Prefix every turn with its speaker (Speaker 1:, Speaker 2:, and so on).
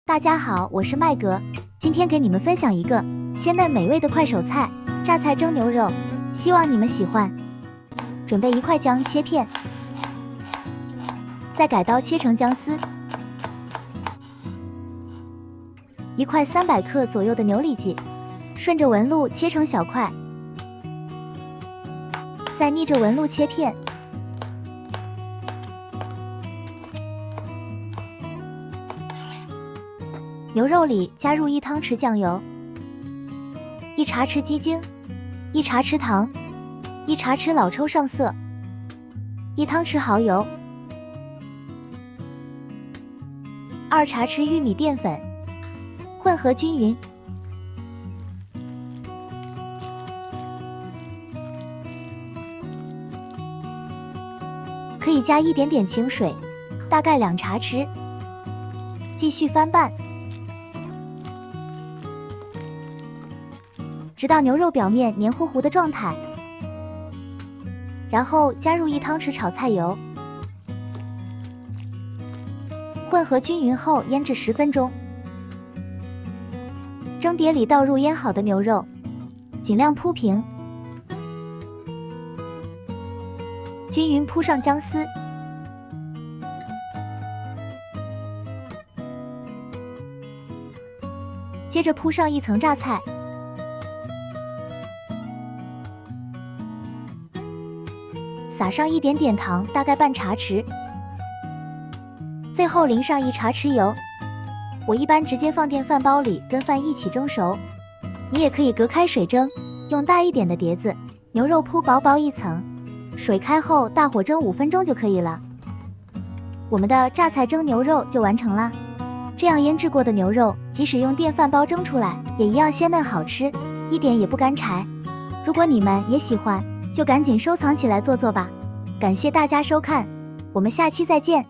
Speaker 1: 大家好，我是麦格，今天给你们分享一个鲜嫩美味的快手菜——榨菜蒸牛肉，希望你们喜欢。准备1块姜切片，再改刀切成姜丝。1块300克左右的牛里脊，顺着纹路切成小块，再逆着纹路切片。牛肉里加入1汤匙酱油，1茶匙鸡精，1茶匙糖，1茶匙老抽上色，1汤匙蚝油，2茶匙玉米淀粉，混合均匀。可以加一点点清水，大概2茶匙，继续翻拌。直到牛肉表面黏糊糊的状态，然后加入1汤匙炒菜油，混合均匀后腌制10分钟。蒸碟里倒入腌好的牛肉，尽量铺平，均匀铺上姜丝，接着铺上1层榨菜。撒上一点点糖，大概半茶匙，最后淋上1茶匙油。我一般直接放电饭煲里跟饭一起蒸熟，你也可以隔开水蒸，用大一点的碟子，牛肉铺薄薄1层，水开后大火蒸5分钟就可以了。我们的榨菜蒸牛肉就完成啦。这样腌制过的牛肉，即使用电饭煲蒸出来，也一样鲜嫩好吃，一点也不干柴。如果你们也喜欢，就赶紧收藏起来做做吧。感谢大家收看，我们下期再见。